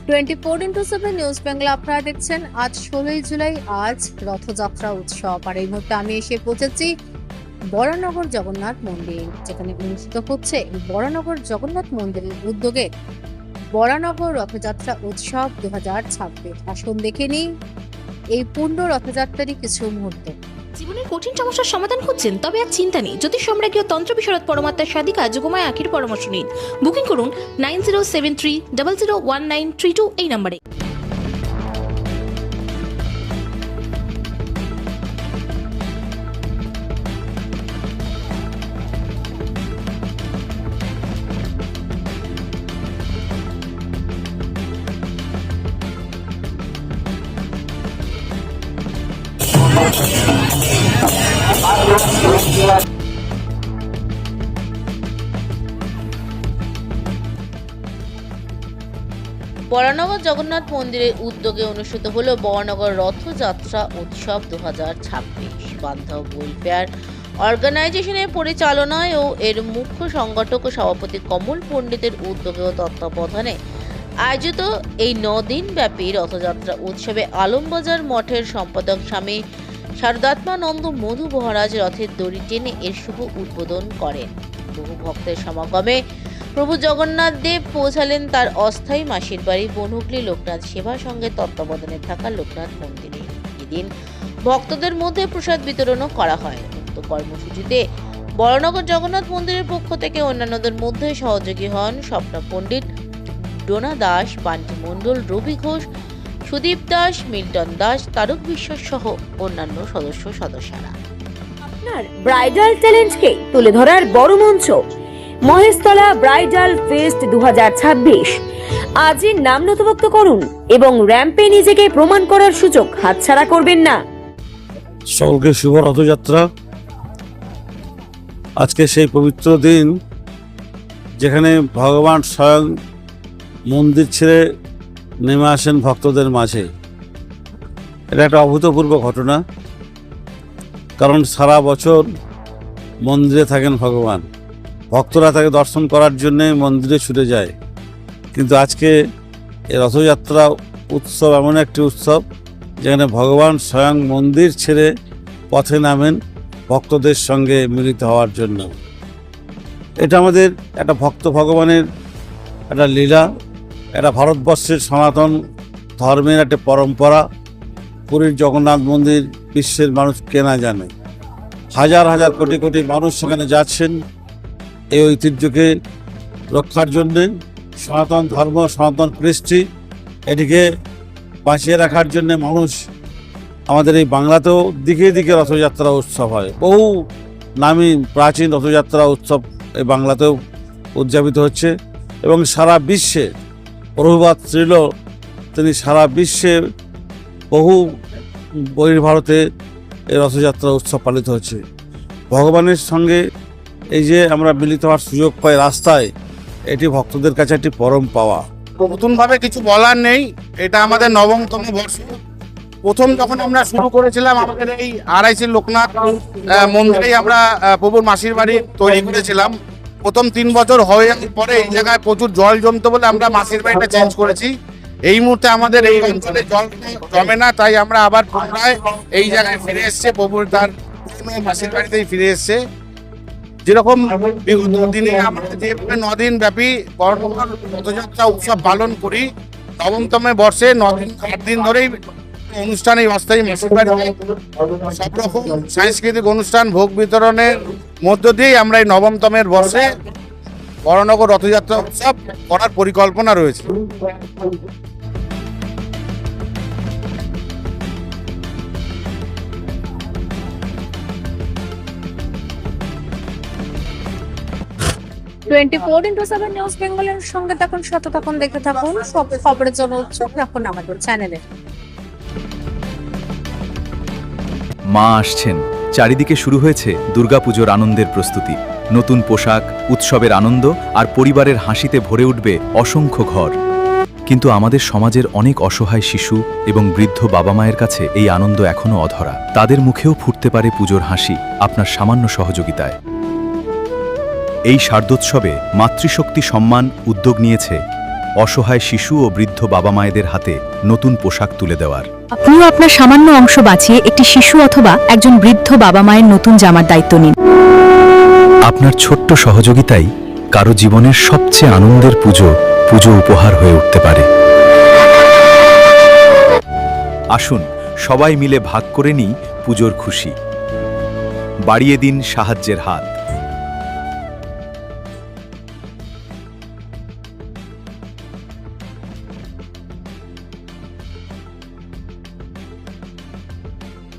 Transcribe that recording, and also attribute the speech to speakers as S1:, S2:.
S1: 24x7 news Bangla আপনারা দেখছেন। আজ 16ই জুলাই, আজ রথযাত্রা উৎসব। আর এই মুহূর্তে আমি এসে পৌঁছেছি বরানগর জগন্নাথ মন্দির, যেখানে অনুষ্ঠিত হচ্ছে বরানগর জগন্নাথ মন্দিরের উদ্যোগে বরানগর রথযাত্রা উৎসব 2026। আসুন দেখে নিই এই পূর্ণ রথযাত্রারই কিছু মুহূর্ত।
S2: জীবনের কঠিন সমস্যার সমাধান খুঁজছেন? তবে আর চিন্তা নেই। জ্যোতিষ সম্রাজ্ঞী ও তন্ত্র বিশারদ পরমাত্মার সাধিকা যোগমায়া আখির পরামর্শ নিন। বুকিং করুন 9073001932 এই নম্বরে।
S3: বরানগর জগন্নাথ মন্দিরের উদ্যোগে অনুষ্ঠিত হলো বরানগর রথযাত্রা উৎসব 2026। বান্ধব ওয়েলফেয়ার অর্গানাইজেশনের পরিচালনায় ও এর মুখ্য সংগঠক ও সভাপতি কমল পণ্ডিতের উদ্যোগে ও তত্ত্বাবধানে আয়োজিত এই 9 দিন ব্যাপী রথযাত্রা উৎসবে আলমবাজার মঠের সম্পাদক স্বামী শারদাত্মানন্দ মধু মহারাজ রথের দড়ি টেনে এর শুভ উদ্বোধন করেন। বহু ভক্তের সমাগমে প্রভু জগন্নাথ দেব পৌঁছালেন তার অস্থায়ী মাসির বাড়ি বনহুগলি লোকনাথ সেবা সংঘের তত্ত্বাবধানে থাকা লোকনাথ মন্দিরে। এদিন ভক্তদের মধ্যে প্রসাদ বিতরণও করা হয়। উক্ত কর্মসূচিতে বরানগর জগন্নাথ মন্দিরের পক্ষ থেকে অন্যান্যদের মধ্যে সহযোগী হন স্বপ্না পণ্ডিত, ডোনা দাস, বান্টি মণ্ডল, রবি ঘোষ, সুদীপ দাস, মিল্টন দাস, তারক বিশ্বাস সহ অন্যান্য সদস্যরা।
S4: আপনার ব্রাইডাল ট্যালেন্টকে তুলে ধরার বড় মঞ্চ মহেশতলা ব্রাইডাল ফেস্ট 2026। আজই নাম নথিভুক্ত করুন এবং র্যাম্পে নিজেকে প্রমাণ করার সুযোগ হাতছাড়া করবেন না।
S5: সকলকে শুভ রথযাত্রা। আজকে সেই পবিত্র দিন যেখানে ভগবান স্বয়ং মন্দির ছেড়ে নেমে আসেন ভক্তদের মাঝে। এটা একটা অভূতপূর্ব ঘটনা, কারণ সারা বছর মন্দিরে থাকেন ভগবান, ভক্তরা তাকে দর্শন করার জন্যে মন্দিরে ছুটে যায়। কিন্তু আজকে এই রথযাত্রা উৎসব এমন একটি উৎসব যেখানে ভগবান স্বয়ং মন্দির ছেড়ে পথে নামেন ভক্তদের সঙ্গে মিলিত হওয়ার জন্য। এটা আমাদের একটা ভক্ত ভগবানের একটা লীলা, এটা ভারতবর্ষের সনাতন ধর্মের একটা পরম্পরা। পুরীর জগন্নাথ মন্দির বিশ্বের মানুষ কেনা জানে, হাজার হাজার কোটি কোটি মানুষ সেখানে যাচ্ছেন এই ঐতিহ্যকে রক্ষার জন্যে। সনাতন ধর্ম, সনাতন কৃষ্টি, এটিকে বাঁচিয়ে রাখার জন্যে মানুষ আমাদের এই বাংলাতেও দিকে দিকে রথযাত্রা উৎসব হয়। বহু নামী প্রাচীন রথযাত্রা উৎসব এই বাংলাতেও উদযাপিত হচ্ছে এবং সারা বিশ্বে প্রভুপাদ শ্রীল তিনি সারা বিশ্বে বহু বহির্ভারতে এই রথযাত্রা উৎসব পালিত হচ্ছে। ভগবানের সঙ্গে এই যে আমরা মিলিত হওয়ার সুযোগ পাই রাস্তায়, এটি ভক্তদের কাছে একটি পরম পাওয়া।
S6: নতুনভাবে কিছু বলার নেই, এটা আমাদের 9তম বর্ষ। প্রথম যখন আমরা শুরু করেছিলাম আমাদের এই RIC লোকনাথ মন্দিরেই আমরা প্রভুর মাসির বাড়ি তৈরি করেছিলাম। প্রথম 3 বছর হয়ে পরে এই জায়গায় প্রচুর জল জমতো বলে আমরা মাসির বাড়িটা চেঞ্জ করেছি। এই মুহূর্তে আমাদের এই অঞ্চলে জল জমে না, তাই আমরা আবার পুনরায় এই জায়গায় ফিরে এসছে, প্রভুর তার মাসির বাড়িতেই ফিরে এসছে। যেরকম বিগত দিনে আমরা যে 9 দিন ব্যাপী বরানগর রথযাত্রা উৎসব পালন করি, 9তম বর্ষে 8 দিন ধরেই অনুষ্ঠান এই অস্থায়ী মাসির বাড়িতে সব রকম সাংস্কৃতিক অনুষ্ঠান, ভোগ বিতরণের মধ্য দিয়েই আমরা এই 9তমের বর্ষে বরানগর রথযাত্রা উৎসব করার পরিকল্পনা রয়েছে।24x7
S1: নিউজ বেঙ্গলের সঙ্গে থাকুন, সাথে থাকুন, দেখে থাকুন। সব খবরের জন্য চোখ রাখুন আমাদের চ্যানেলে।
S7: মা আসছেন, চারিদিকে শুরু হয়েছে দুর্গাপুজোর আনন্দের প্রস্তুতি। নতুন পোশাক, উৎসবের আনন্দ আর পরিবারের হাসিতে ভরে উঠবে অসংখ্য ঘর। কিন্তু আমাদের সমাজের অনেক অসহায় শিশু এবং বৃদ্ধ বাবা মায়ের কাছে এই আনন্দ এখনো অধরা। তাদের মুখেও ফুটতে পারে পুজোর হাসি আপনার সামান্য সহযোগিতায়। এই শারদোৎসবে মাতৃশক্তি সম্মান উদ্যোগ নিয়েছে অসহায় শিশু ও বৃদ্ধ বাবা মায়েদের হাতে নতুন পোশাক তুলে দেওয়ার।
S8: আপনিও আপনার সামান্য অংশ বাঁচিয়ে একটি শিশু অথবা একজন বৃদ্ধ বাবা মায়ের নতুন জামার দায়িত্ব নিন।
S7: আপনার ছোট্ট সহযোগিতাই কারো জীবনের সবচেয়ে আনন্দের পুজো উপহার হয়ে উঠতে পারে। আসুন সবাই মিলে ভাগ করে নিই পুজোর খুশি। বাড়িয়ে দিন সাহায্যের হাত,